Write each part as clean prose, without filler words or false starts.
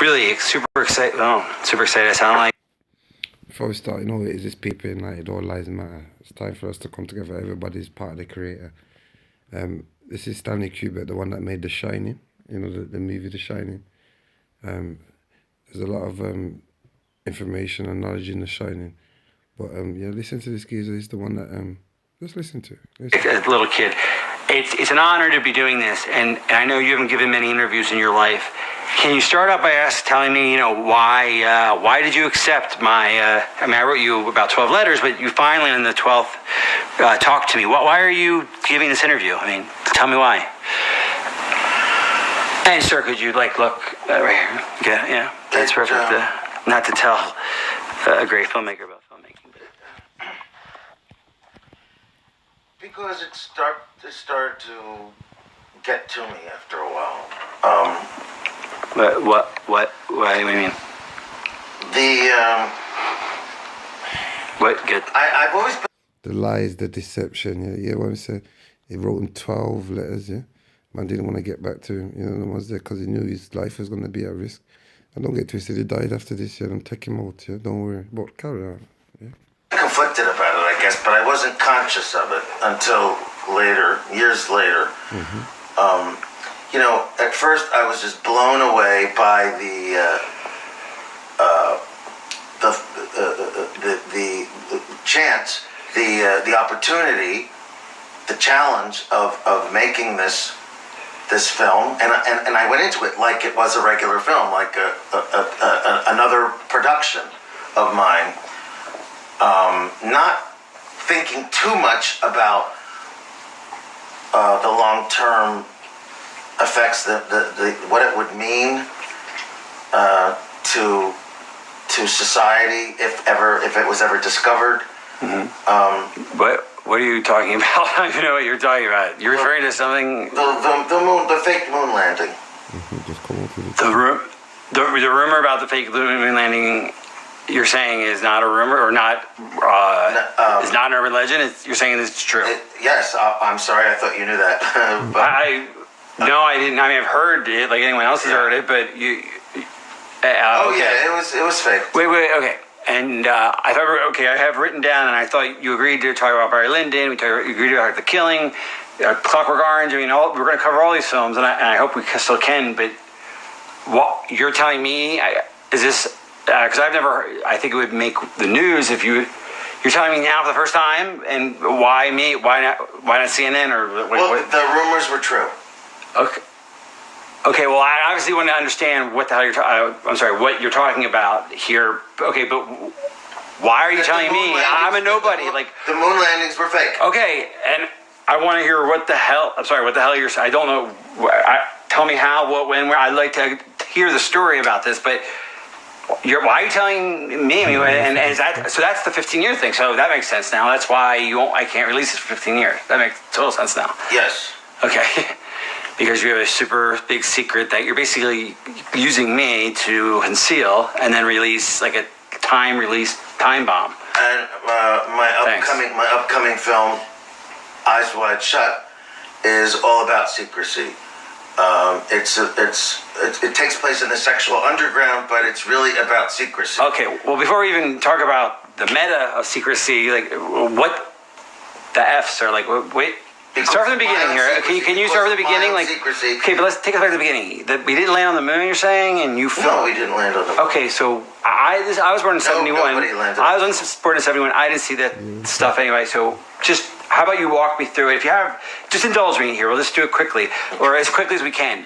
really super excited. Oh, super excited. I sound like. Before we start, you know, it is this people united, all lives matter. It's time for us to come together. Everybody's part of the creator. This is Stanley Kubrick, the one that made The Shining, you know, the movie The Shining. There's a lot of information and knowledge in The Shining. But yeah, listen to this geezer. He's the one that, just listen to it. A little kid. It's an honor to be doing this, and I know you haven't given many interviews in your life. Can you start out by telling me, why did you accept my, I wrote you about 12 letters, but you finally on the 12th talked to me. Why are you giving this interview? Tell me why. And sir, could you look right here? Yeah, that's perfect. Not to tell a great filmmaker about filmmaking. Because it started to get to me after a while. What do you mean? What good? I've always been... The lies, the deception, yeah, what I said. He wrote him 12 letters, yeah. Man didn't want to get back to him, the ones there, because he knew his life was going to be at risk. And don't get twisted, he died after this, yeah. Don't take him out, yeah. Don't worry. But carry on, yeah. Conflicted about it, I guess, but I wasn't conscious of it until later, years later. Mm-hmm. At first I was just blown away by the chance, the opportunity, the challenge of making this film, and I went into it like it was a regular film, like another production of mine, not thinking too much about the long-term effects, what it would mean to society if it was ever discovered. Mm-hmm. What are you talking about? I don't even know what you're talking about. You're referring to something. The fake moon landing. The rumor about the fake moon landing. You're saying is not a rumor, or not is not an urban legend. You're saying it's true. Yes, I'm sorry. I thought you knew that. No, I didn't. I've heard it, like anyone else has heard it, but you. Okay. Yeah, it was fake. Wait, okay. And I have written down, and I thought you agreed to talk about Barry Lyndon. You agreed to talk about The Killing, Clockwork Orange. We're going to cover all these films, and I hope we still can. But what you're telling me is this? Because I think it would make the news if you're telling me now for the first time, and why me? Why not CNN or? What? The rumors were true. Okay. Well, I obviously want to understand what the hell what you're talking about here. Okay, but why are you telling me? I'm a nobody. The moon landings were fake. Okay, and I want to hear what the hell. I'm sorry. What the hell you're saying? I don't know. Tell me how, what, when, where. I'd like to hear the story about this, but. Why are you telling me? And is that so? That's the 15-year thing. So that makes sense now. That's why I can't release it for 15 years. That makes total sense now. Yes. Okay. Because you have a super big secret that you're basically using me to conceal and then release like a time bomb. And my upcoming film, Eyes Wide Shut, is all about secrecy. It takes place in the sexual underground, but it's really about secrecy. Okay, well, before we even talk about the meta of secrecy, what the F's are wait. Start from the beginning here. Can you start from the beginning? Secrecy. Okay, but let's take it back to the beginning. We didn't land on the moon, you're saying, and you filmed. No, we didn't land on the moon. Okay, so I was born in 71. Nobody landed. I was born in 71. I didn't see that stuff anyway. So just how about you walk me through it? If you have, just indulge me here. We'll just do it quickly, or as quickly as we can.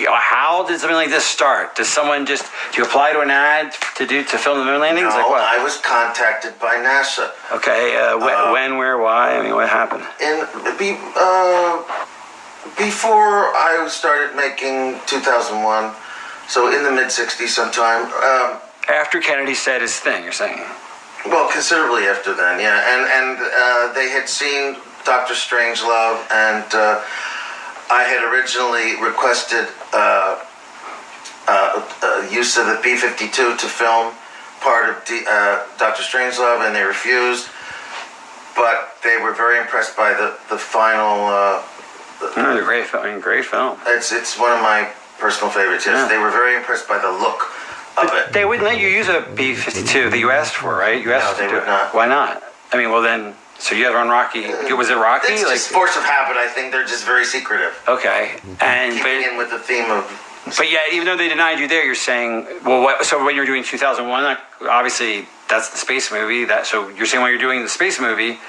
How did something like this start? Do you apply to an ad to film the moon landings? No, I was contacted by NASA. Okay, when, where, why? What happened? Before I started making 2001, so in the mid-'60s sometime. After Kennedy said his thing, you're saying? Well, considerably after then, yeah. And they had seen Dr. Strangelove, and I had originally requested use of the B-52 to film part of Dr. Strangelove, and they refused. But they were very impressed by the final. Great film. It's one of my personal favorites. Yes, Yeah. they were very impressed by the look of it. They wouldn't let you use a B-52 that you asked for, right? You asked No, to they do would it. not. Why not? I mean, well then, so you had on Rocky. Was it Rocky? It's just force of habit. I think they're just very secretive. Okay, and Keeping in with the theme of. but yeah, even though they denied you there, you're saying, well, what, so when you're doing 2001, obviously that's the space movie. So you're saying when you're doing the space movie,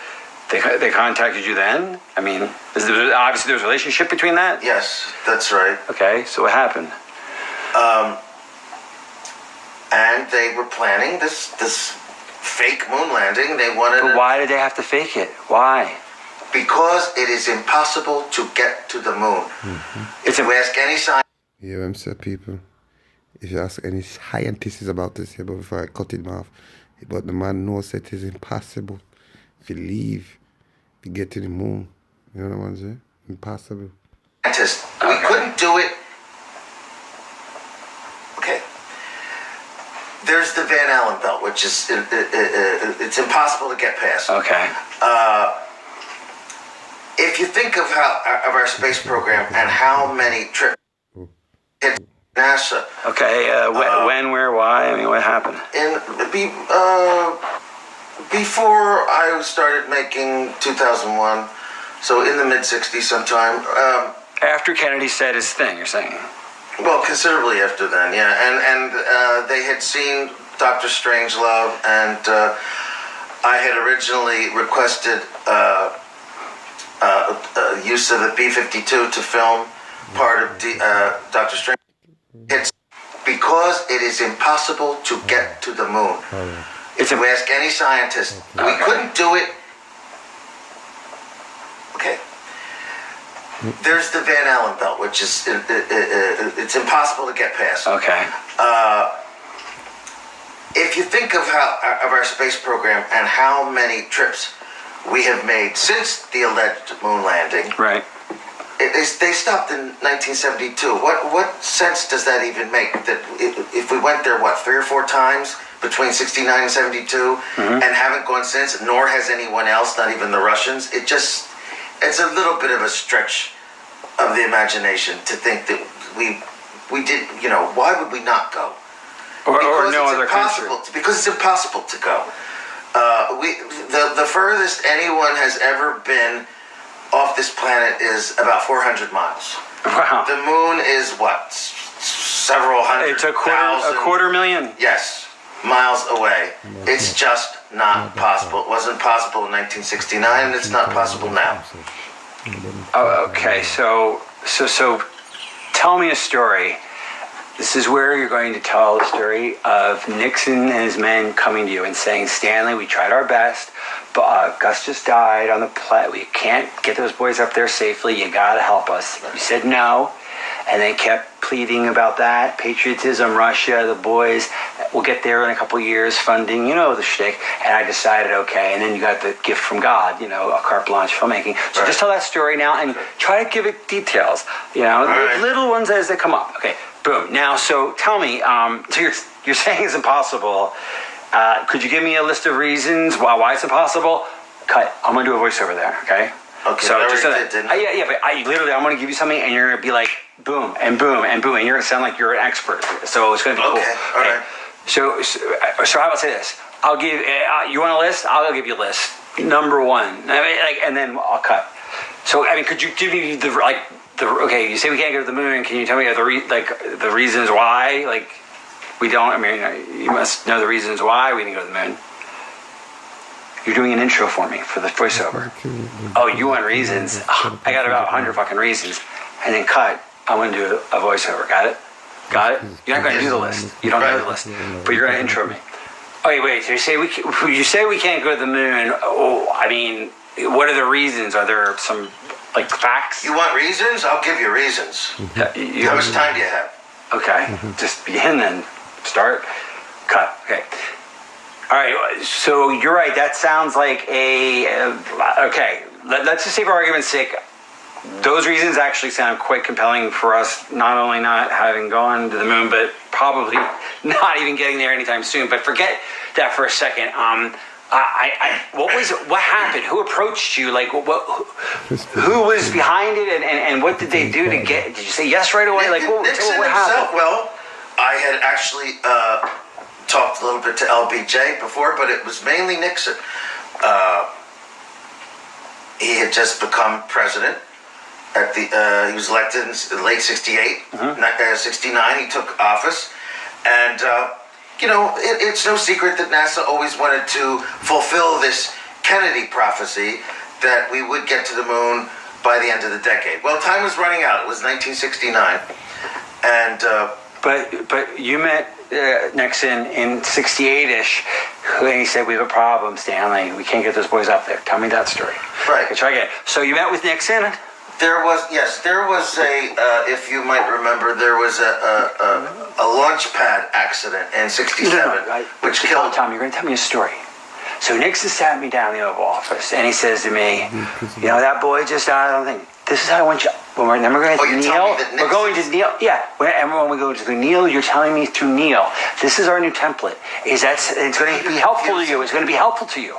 they contacted you then? I mean, obviously there's a relationship between that. Yes, that's right. Okay, so what happened? And they were planning this fake moon landing. They wanted But it why did they have to fake it? Why? because it is impossible to get to the moon. If you ask any scientist. Yeah, I'm saying, people. If you ask any scientists about this here, but before I cut him off, but the man knows that it is impossible. If you leave, if you get to the moon, you know what I'm saying? Impossible. We couldn't do it. Okay. There's the Van Allen belt, which is it's impossible to get past. Okay. If you think of our space program and how many trips hit NASA. Okay, when, where, why? I mean, what happened? Before I started making 2001, so in the mid '60s sometime. After Kennedy said his thing, you're saying? Well, considerably after then, yeah, and they had seen Dr. Strangelove, and I had originally requested use of the B-52 to film part of Dr. Strange. It's because it is impossible to get to the moon. If you ask any scientist, we couldn't do it. Okay. There's the Van Allen belt, which is it's impossible to get past. Okay. If you think of our space program and how many trips we have made since the alleged moon landing, Right. they stopped in 1972. What sense does that even make? That if we went there, 3 or 4 times between 69 and 72, and haven't gone since, nor has anyone else, not even the Russians. It's a little bit of a stretch of the imagination to think that we did. Why would we not go? Or Because no it's other country. impossible. Because it's impossible to go. The furthest anyone has ever been off this planet is about 400 miles. Wow. The moon is several hundred. It's a thousand, quarter million. Yes, miles away. It's just not possible. It wasn't possible in 1969, and it's not possible now. Oh, okay. So tell me a story. This is where you're going to tell the story of Nixon and his men coming to you and saying, Stanley, we tried our best, but Gus just died on the plane. We can't get those boys up there safely. You got to help us. You said no, and they kept pleading about that. Patriotism, Russia, the boys. We'll get there in a couple years, funding, the shtick. And I decided, okay. And then you got the gift from God, a carte blanche filmmaking. So just tell that story now and try to give it details, right. little ones as they come up. Okay. Boom. Now, so tell me, so you're saying it's impossible. Could you give me a list of reasons why it's impossible? Cut. I'm going to do a voiceover there, okay? Okay, So I just already did, didn't I? yeah, but I'm going to give you something, and you're going to be like, boom, and boom, and boom, and you're going to sound like you're an expert. So it's going to be cool. Okay, all right. So how about say this? I'll give, you want a list? I'll give you a list. Number 1. And then I'll cut. So, could you give me okay, you say we can't go to the moon. Can you tell me the reasons why? We don't. You must know the reasons why we didn't go to the moon. You're doing an intro for me for the voiceover. Oh, you want reasons? I got about 100 fucking reasons. And then cut. I'm going to do a voiceover. Got it? Got it? You're not going to do the list. You don't know the list. But you're going to intro me. Oh, wait. So you say we can't go to the moon. Oh, what are the reasons? Are there some facts? You want reasons? I'll give you reasons. How much time do you have? Okay, just begin then. Start. Cut. Okay. All right, so you're right. That sounds like okay, let's just say for argument's sake, those reasons actually sound quite compelling for us, not only not having gone to the moon, but probably not even getting there anytime soon. But forget that for a second. What happened? Who approached you? Like, who was behind it, and what did they do to get? Did you say yes right away? Like, Nixon what himself. happened? Well, I had actually talked a little bit to LBJ before, but it was mainly Nixon. He had just become president. He was elected in late '68, 69. He took office, and it's no secret that NASA always wanted to fulfill this Kennedy prophecy that we would get to the moon by the end of the decade. Well, time was running out. It was 1969, and but you met Nixon in '68-ish, and he said, "We have a problem, Stanley. We can't get those boys up there." Tell me that story. Right. Okay, try again. So you met with Nixon. There was a if you might remember, there was a launch pad accident in '67, which killed. Tom, you're going to tell me a story. So Nixon sat me down in the Oval Office, and he says to me, that boy just died. I don't think this is how I want you. When we're going to kneel, we're going to kneel. Yeah, and when we go to kneel, you're telling me to kneel. This is our new template. It's going to be helpful to you. It's going to be helpful to you.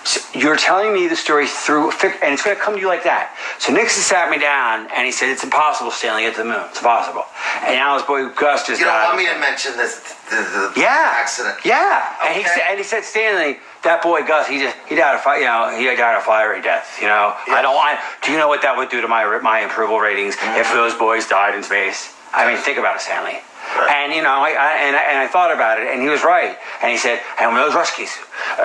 So you're telling me the story through, and it's going to come to you like that. So Nixon sat me down, and he said, "It's impossible, Stanley, get to the moon. It's impossible." And now his boy Gus just died. You don't want me to mention this, the accident? Yeah. Okay. And he said, "Stanley, that boy Gus, he died of fire. He died of fiery death. Yes. I don't want. Do you know what that would do to my approval ratings if those boys died in space? I mean, think about it, Stanley." Right. And I thought about it, and he was right. And he said, "And those Ruskies,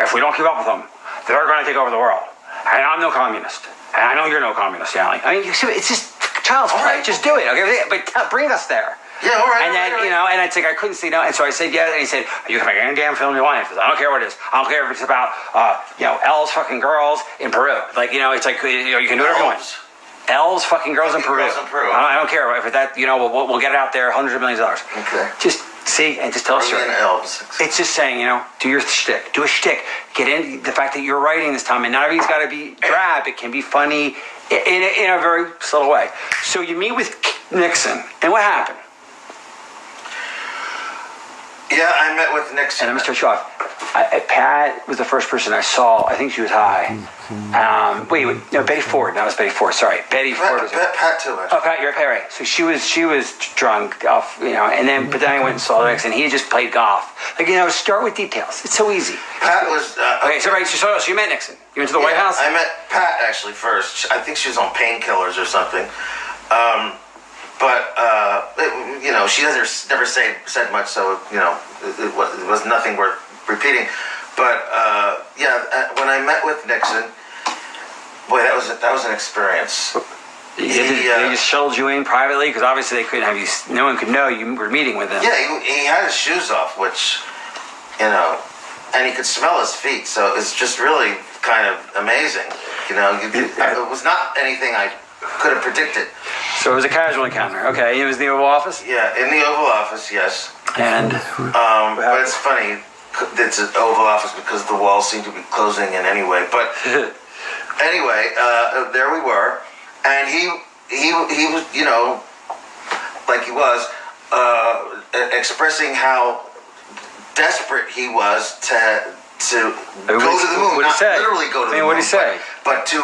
if we don't keep up with them, they're going to take over the world. And I'm no communist. And I know you're no communist, Stanley." I mean, it's just child's play. Right. Just do it, okay? But bring us there. Yeah, all right. And then, and it's like, I couldn't say no. And so I said, yeah. And he said, "You can make any damn film you want. I don't care what it is. I don't care if it's about, L's fucking girls in Peru. Like, it's like, you can do whatever you want. L's fucking girls in Peru. I don't care if that, we'll get it out there, hundreds of millions of dollars." Okay. Just see, and just tell a story. It's just saying, do your shtick. Do a shtick. Get in the fact that you're writing this time, and not everything's got to be drab. It can be funny in a very subtle way. So you meet with Nixon, and what happened? Yeah, I met with Nixon. And let me start you off. Pat was the first person I saw. I think she was high. No, Betty Ford. That was Betty Ford. Sorry, Betty Ford. Pat too. Oh, Pat, you're Pat, right? So she was drunk off, and then I went and saw Nixon. He just played golf. Like, start with details. It's so easy. Pat was okay. So you met Nixon. You went to the White House. I met Pat actually first. I think she was on painkillers or something. She never said much, so it was nothing worth repeating. But when I met with Nixon, boy, that was an experience. They just shuttled you in privately because obviously they couldn't have you. No one could know you were meeting with him. Yeah, he had his shoes off, which and he could smell his feet, so it's just really kind of amazing. It was not anything I could have predicted. So it was a casual encounter. Okay, it was in the Oval Office? Yeah, in the Oval Office, yes. And? But it's funny, it's an Oval Office because the walls seem to be closing in anyway. But anyway, there we were. And he was, like he was, expressing how desperate he was to go to the moon. Not literally go to the moon. What did he say? But to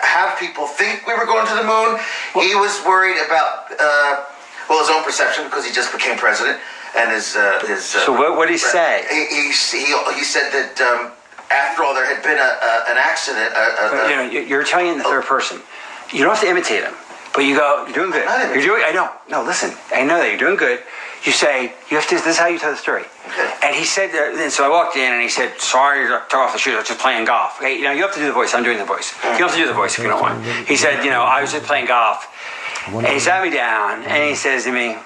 have people think we were going to the moon. He was worried about his own perception because he just became president and his. So what did he say? He said that after all there had been an accident. You're telling in the third person. You don't have to imitate him, but you go, "You're doing good. You're doing." I know. No, listen. I know that you're doing good. You say, "You have to." This is how you tell the story. Okay. And he said, and so I walked in and he said, "Sorry to take off the shoes. I was just playing golf." Okay, you have to do the voice. I'm doing the voice. You don't have to do the voice if you don't want. He said, "I was just playing golf," and he sat me down and he says to me,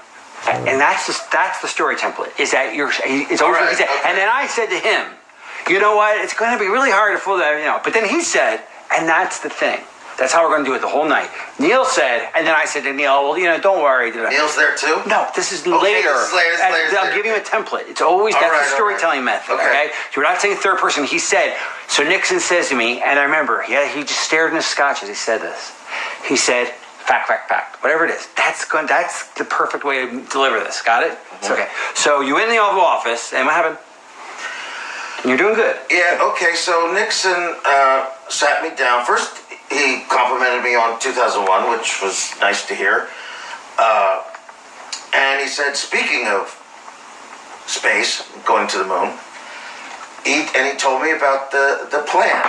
and that's the story template. Is that it's always what he said. And then I said to him, "You know what? It's going to be really hard to fool that." But then he said, and that's the thing. That's how we're going to do it the whole night. Neil said, and then I said to Neil, "Well, don't worry." Neil's there too? No, this is later. I'll give you a template. It's always that's the storytelling method. Okay. So we're not saying third person. He said. So Nixon says to me, and I remember, he just stared in his scotch as he said this. He said, "Fact, fact, fact. Whatever it is, that's the perfect way to deliver this. Got it? Mm-hmm. It's okay." So you in the Oval Office, and what happened? And you're doing good. Yeah, okay, so Nixon sat me down. First, he complimented me on 2001, which was nice to hear. And he said, speaking of space, going to the moon, he told me about the plan.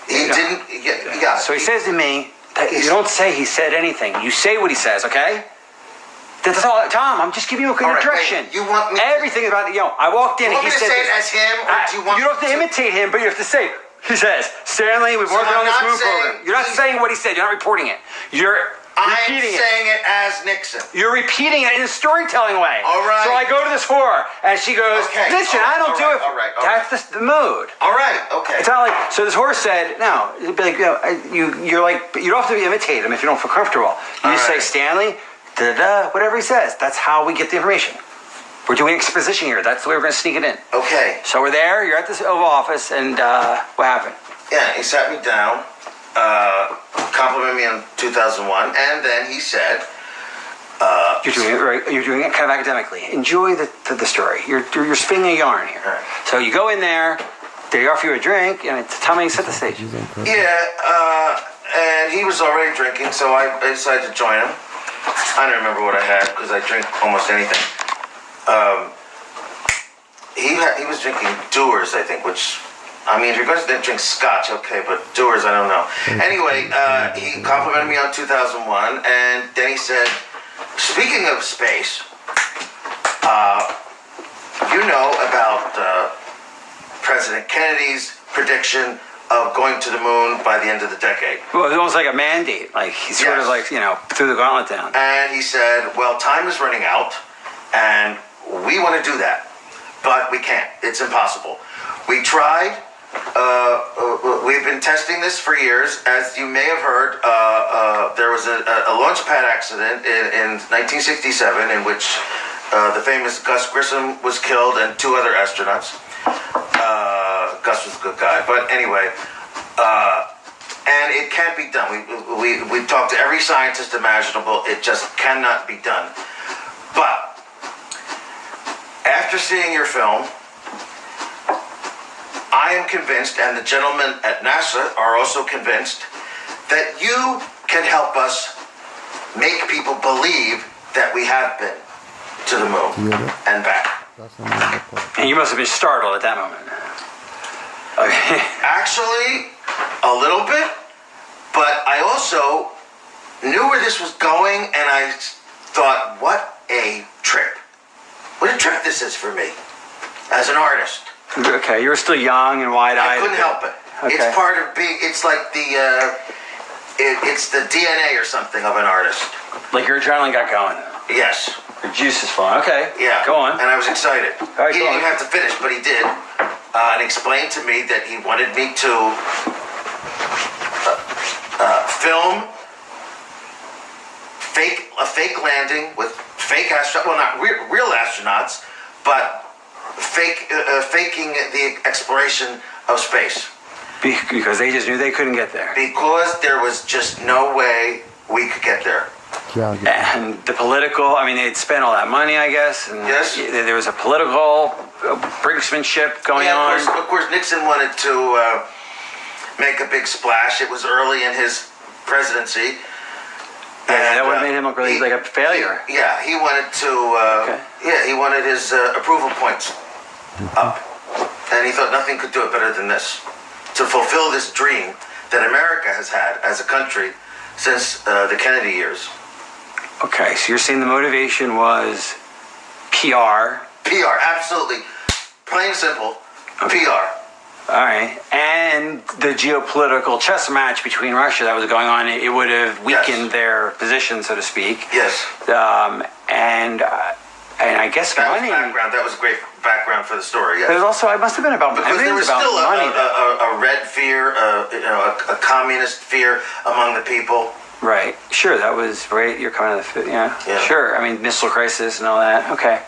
He didn't, yeah. So he says to me, you don't say he said anything. You say what he says, okay? That's all, Tom. I'm just giving you a direction. Wait, you want me? Everything about I walked in. You want and he me to said say it as him, or do you want? You don't have to imitate him, but you have to say. He says, Stanley, we've worked on this moon program. You're not saying what he said. You're not reporting it. You're repeating it. I'm saying it as Nixon. You're repeating it in a storytelling way. All right. So I go to this whore, and she goes, listen, I don't do it. All right. That's the mood. All right. Okay. It's not like, so this horse said, no, it'd be like, you're like, you don't have to imitate him if you don't feel comfortable. You just say, Stanley, whatever he says. That's how we get the information. We're doing exposition here. That's the way we're going to sneak it in. Okay. So we're there. You're at this Oval Office, and what happened? Yeah, he sat me down, complimented me on 2001, and then he said, You're doing it right. You're doing it kind of academically. Enjoy the story. You're spinning a yarn here. Right. So you go in there. They offer you a drink, and tell me, set the stage. Yeah, and he was already drinking, so I decided to join him. I don't remember what I had because I drink almost anything. He was drinking Dewar's, I think, which, I mean, if you're going to drink scotch, okay, but Dewar's, I don't know. Anyway, he complimented me on 2001, and then he said, speaking of space, you know about President Kennedy's prediction of going to the moon by the end of the decade. Well, it was almost like a mandate. Like, he sort of like, threw the gauntlet down. And he said, well, time is running out, and we want to do that, but we can't. It's impossible. We tried. We've been testing this for years. As you may have heard, there was a launch pad accident in 1967 in which the famous Gus Grissom was killed and two other astronauts. Gus was a good guy, but anyway, and it can't be done. We've talked to every scientist imaginable. It just cannot be done. But after seeing your film, I am convinced, and the gentlemen at NASA are also convinced, that you can help us make people believe that we have been to the moon and back. And you must have been startled at that moment. Okay. Actually, a little bit, but I also knew where this was going, and I thought, what a trip. What a trip this is for me, as an artist. Okay, you were still young and wide-eyed. I couldn't help it. Okay. It's part of being, it's like it's the DNA or something of an artist. Like your adrenaline got going. Yes. Your juice is flowing. Okay. Yeah. Go on. And I was excited. Right, he didn't even have to finish, but he did. And explained to me that he wanted me to film a fake landing with fake astronauts. Well, not real astronauts, but faking the exploration of space. Because they just knew they couldn't get there. Because there was just no way we could get there. And the political, I mean, they'd spent all that money, I guess. And yes. There was a political brinksmanship going on. Of course, Nixon wanted to make a big splash. It was early in his presidency. Yeah, that would have made him look really like a failure. He wanted to. He wanted his approval points up, and he thought nothing could do it better than this, to fulfill this dream that America has had as a country since the Kennedy years. Okay, so you're saying the motivation was PR. PR, absolutely, plain and simple, PR. All right, and the geopolitical chess match between Russia that was going on, it would have weakened their position, so to speak. Yes. And I guess that money. That was a great background for the story. Yes. There's also, it must have been about because there was about still money. a red fear, a communist fear among the people. Right. Sure, that was right. You're coming to yeah. Sure. I mean, missile crisis and all that. Okay,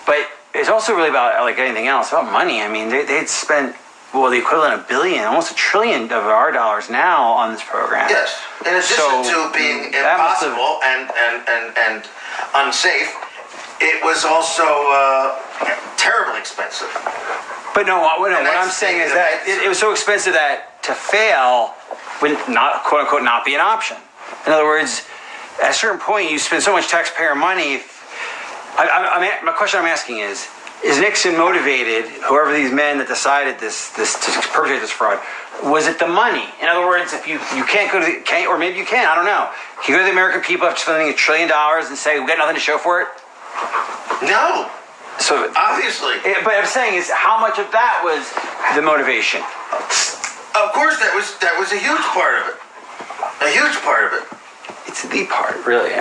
but it's also really about like anything else about money. I mean, they'd spent. Well, the equivalent of $1 billion, almost $1 trillion of our dollars now on this program. Yes, in addition to being impossible and unsafe, it was also terribly expensive. But no, what I'm that's saying is the- that it was so expensive that to fail would not, quote unquote, not be an option. In other words, at a certain point, you spend so much taxpayer money. My question I'm asking is Nixon motivated, whoever these men that decided this to perpetrate this fraud, was it the money? In other words, if you can't go to or maybe you can, I don't know. Can you go to the American people after spending $1 trillion and say, we got nothing to show for it? No, So obviously. but I'm saying is how much of that was the motivation? Of course, that was a huge part of it. A huge part of it. It's the part, really.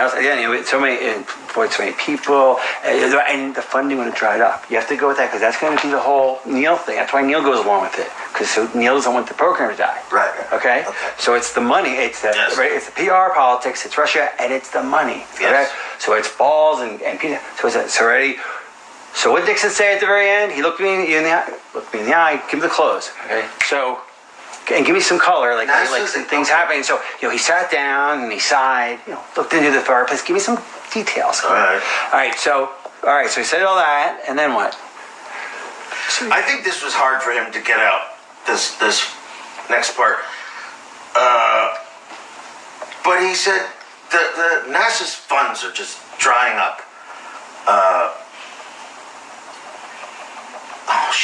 So many people, and the funding would have dried up. You have to go with that because that's going to be the whole Neil thing. That's why Neil goes along with it, because Neil doesn't want the program to die. Right. Okay. So it's the money. It's the Yes. right. It's the PR politics. It's Russia, and it's the money. Okay. Yes. So it's balls and so it's already. So what Nixon say at the very end? He looked me in the eye. Looked me in the eye. Give me the clothes. Okay. So. And give me some color, like some things happening. So, he sat down and he sighed, looked into the fireplace. Give me some details. All right. So he said all that, and then what? I think this was hard for him to get out. This next part. But he said the NASA's funds are just drying up.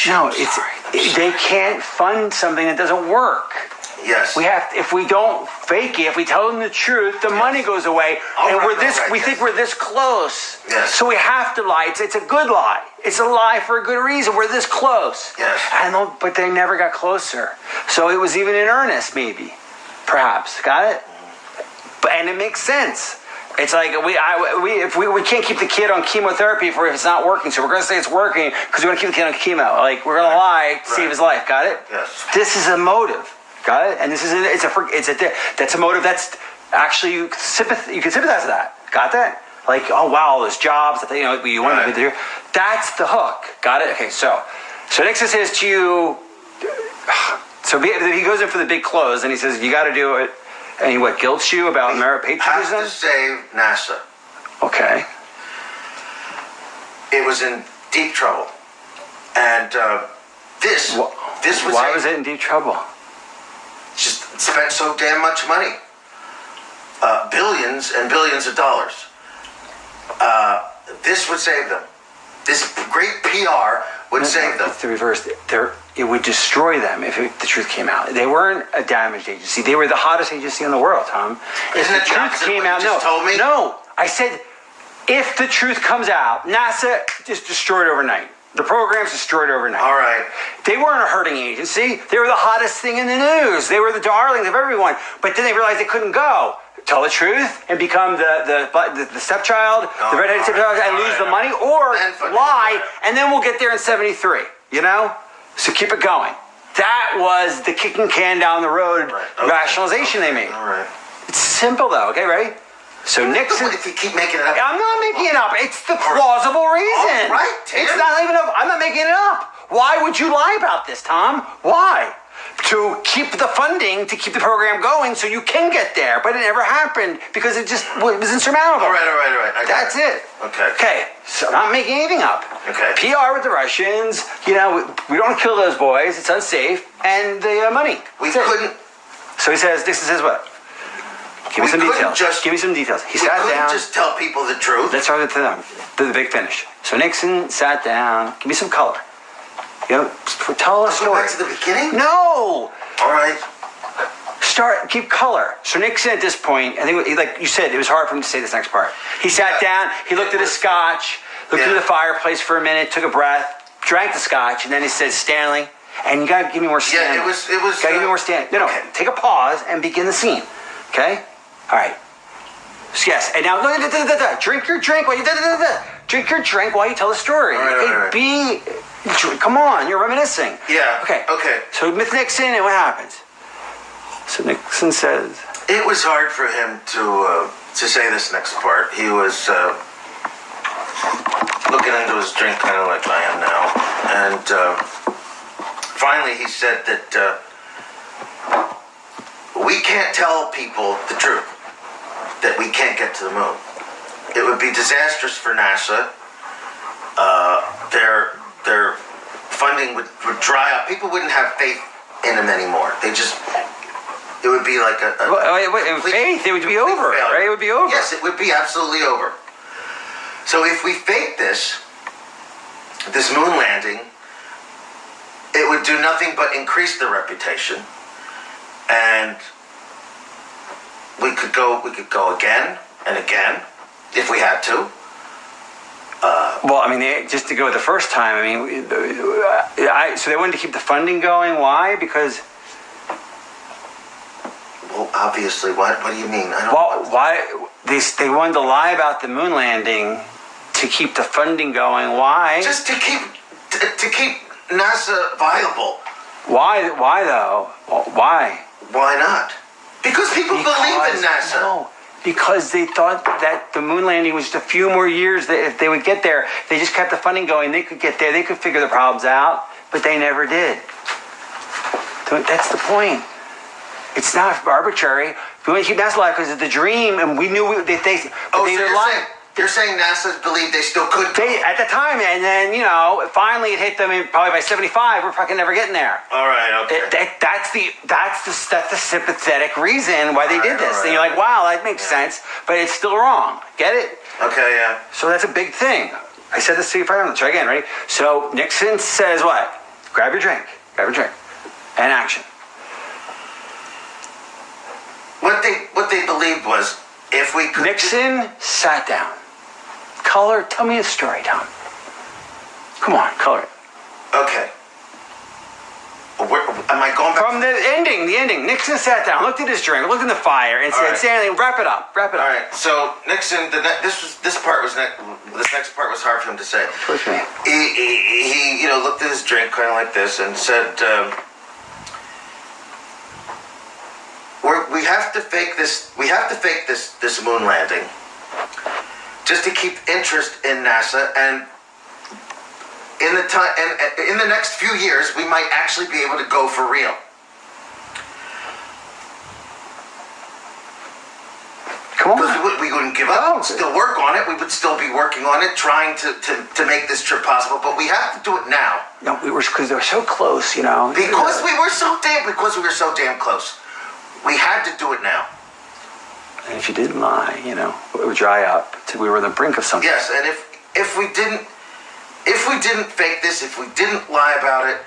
No, they can't fund something that doesn't work. Yes. If we don't fake it, if we tell them the truth, the money goes away, and we think we're this close. Yes. So we have to lie. It's a good lie. It's a lie for a good reason. We're this close. Yes. But they never got closer. So it was even in earnest, maybe, perhaps. Got it? And it makes sense. It's like we can't keep the kid on chemotherapy if it's not working, so we're going to say it's working because we want to keep the kid on chemo. Like we're going to lie to save his life. Got it? Yes. This is a motive. Got it? And that's a motive that's actually you can sympathize with that. Got that? Like oh wow, all those jobs that you want to do. That's the hook. Got it? Okay. So Nixon says to you. So he goes in for the big close and he says you got to do it. And he guilts you about merit patriotism? Has to save NASA. Okay. It was in deep trouble. And this was... Why was it in deep trouble? Just spent so damn much money. Billions and billions of dollars. This would save them. This great PR would save them. It's the reverse. It would destroy them if the truth came out. They weren't a damaged agency. They were the hottest agency in the world, Tom. If the truth came out, no. I said, if the truth comes out, NASA is destroyed overnight. The program's destroyed overnight. All right. They weren't a hurting agency. They were the hottest thing in the news. They were the darlings of everyone. But then they realized they couldn't go. Tell the truth and become the stepchild, the redheaded stepchild, and lose the money, or lie, and then we'll get there in 73. So keep it going. That was the kicking can down the road rationalization they made. All right. It's simple though. Okay, ready? So Nixon. If you keep making it up. I'm not making it up. It's the plausible reason. All right, Tim. It's not even up. I'm not making it up. Why would you lie about this, Tom? Why? To keep the funding, to keep the program going so you can get there. But it never happened because it was insurmountable. All right. That's it. Okay. So I'm not making anything up. Okay. PR with the Russians. We don't kill those boys. It's unsafe. And the money. We couldn't... So he says, this is what? Give me some details. Give me some details. He sat down. We couldn't just tell people the truth. Let's start with them. The big finish. So Nixon sat down. Give me some color. Tell us a story. Go back to the beginning? No. All right. Keep color. So Nixon at this point, I think, like you said, it was hard for him to say this next part. He sat down, he looked at his scotch, looked into the fireplace for a minute, took a breath, drank the scotch, and then he said, Stanley, and you gotta give me more Stanley. Yeah, it was. Gotta give me more Stanley. No, take a pause and begin the scene. Okay? All right. Yes, and now drink your drink while you drink your drink while you tell the story. All right. Come on, you're reminiscing. Yeah. Okay. So with Nixon, and what happens? So Nixon says, it was hard for him to say this next part. He was looking into his drink kind of like I am now, and finally he said that we can't tell people the truth, that we can't get to the moon. It would be disastrous for NASA. funding would dry up. People wouldn't have faith in them anymore. It would be like faith, it would be over, failure. right? It would be over. Yes, it would be absolutely over. So if we fake this moon landing, it would do nothing but increase the reputation, and we could go again and again if we had to. Well, I mean, just to go the first time, I mean, so they wanted to keep the funding going. Why? Because. Well, obviously, what do you mean? Why they wanted to lie about the moon landing to keep the funding going? Why? Just to keep NASA viable. Why though? Why? Why not? Because people believe in NASA. No, because they thought that the moon landing was just a few more years. That if they would get there, they just kept the funding going. They could get there. They could figure the problems out, but they never did. So that's the point. It's not arbitrary. We want to keep NASA alive because it's the dream, and we knew You're saying NASA believed they still could. At the time, and then finally it hit them. Probably by 75, we're fucking never getting there. All right, okay. That's the sympathetic reason why they did this. And you're like, wow, that makes sense, but it's still wrong. Get it? Okay, yeah. So that's a big thing. I said this to you prior. Let's try again. Ready? So Nixon says what? Grab your drink, and action. What they believed was if we could. Nixon sat down. Color. Tell me a story, Tom. Come on, color it. Okay. Am I going back? From the ending. Nixon sat down, looked at his drink, looked in the fire, and said, "Stanley, wrap it up." All right. So Nixon, this next part was hard for him to say. Push me. He looked at his drink kind of like this and said, "We have to fake this. We have to fake this moon landing, just to keep interest in NASA, and in the next few years, we might actually be able to go for real." Come on. Because we wouldn't give up. We'd still work on it. We would still be working on it, trying to make this trip possible. But we have to do it now. No, because they were so close, Because we were so damn close. We had to do it now. And if you didn't lie, it would dry up. We were on the brink of something. Yes, and if we didn't fake this, if we didn't lie about it,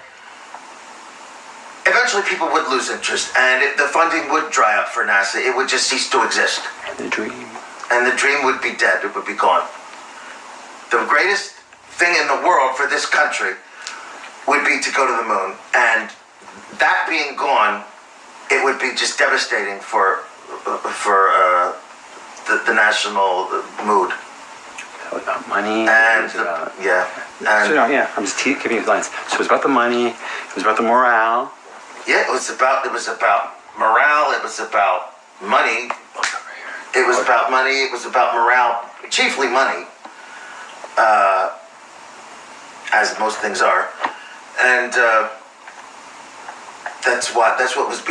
eventually people would lose interest, and the funding would dry up for NASA. It would just cease to exist. And the dream. And the dream would be dead. It would be gone. The greatest thing in the world for this country would be to go to the moon, and that being gone, it would be just devastating for the national mood. So about money. And I'm just giving you lines. So it was about the money. It was about the morale. Yeah, it was about morale. It was about money. It was about money. It was about morale. Chiefly money, as most things are, and that's what was.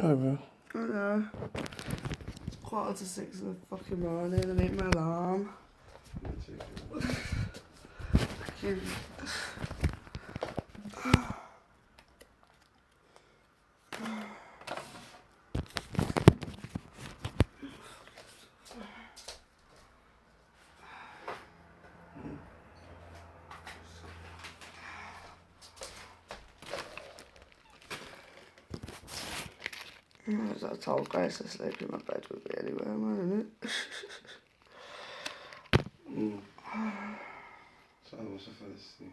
Over. I know. It's 5:45 in the fucking morning. I need my alarm. Fucking- I told Grace to sleep in my bed with me anyway, wasn't it? Så I was the first thing.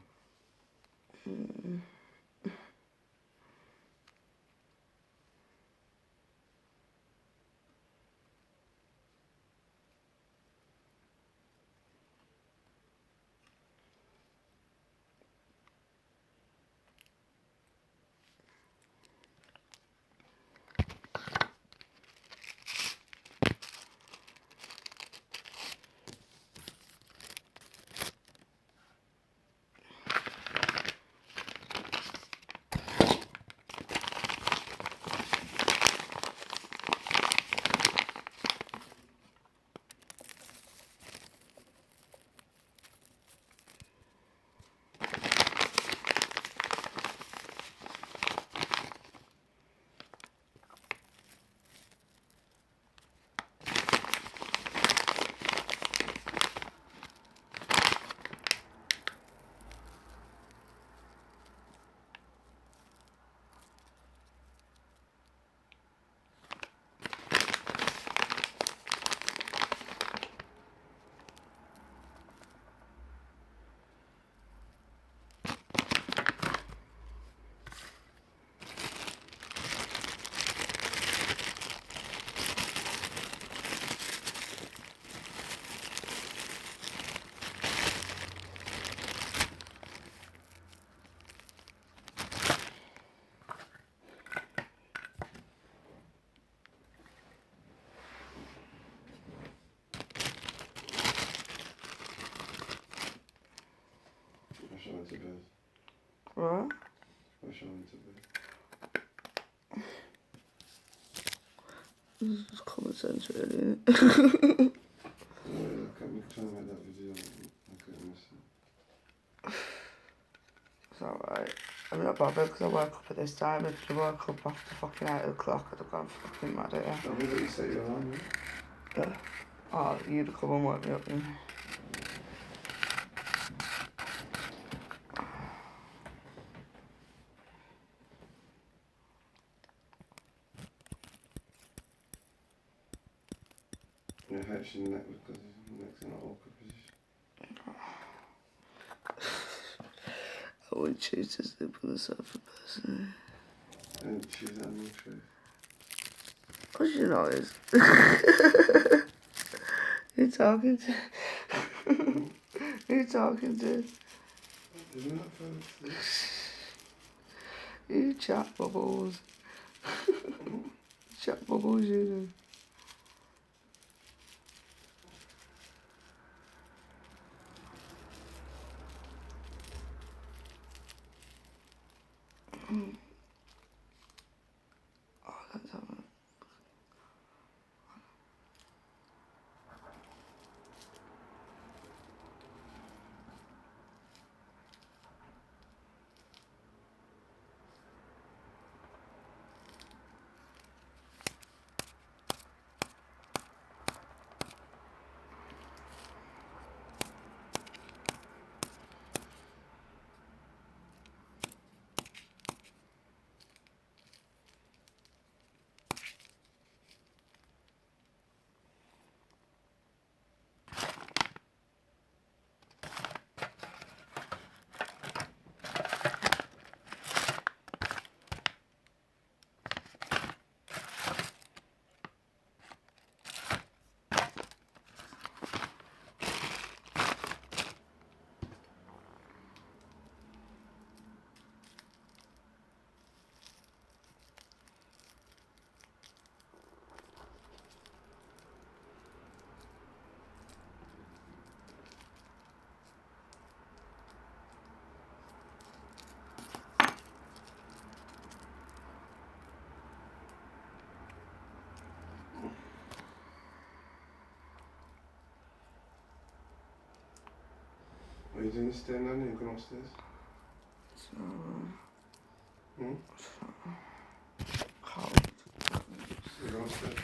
to bed. What? Rush on into bed. This is common sense, really. Yeah, look at me trying to make that video. Look at me. It's alright. I'm not bothered because I woke up at this time. If you woke up after fucking 8 o'clock, I'd have gone fucking mad at you. Tell me what you set your alarm, Yeah. Oh, you'd come and wake me up then. Your head's your neck because your neck's in an awkward position. I wouldn't choose to sleep on the sofa personally. And choose animal truth. What you know is who you talking to? Who you talking to? Isn't that fancy? You chat bubbles. Chat bubbles, you do. Oh, that's how What are you doing staying down here? You going upstairs? it's not Hmm? cold. You going upstairs?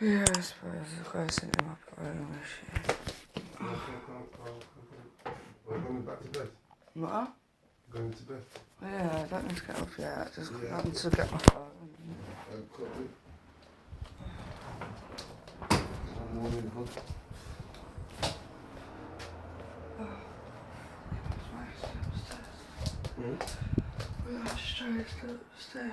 Yeah, I suppose the question in my room is shit. We're going back to bed. What? Going to bed. Yeah, I don't need to get up yet. I just Yeah. need to get my phone. Coffee. One morning hug. Hmm? We are straight upstairs.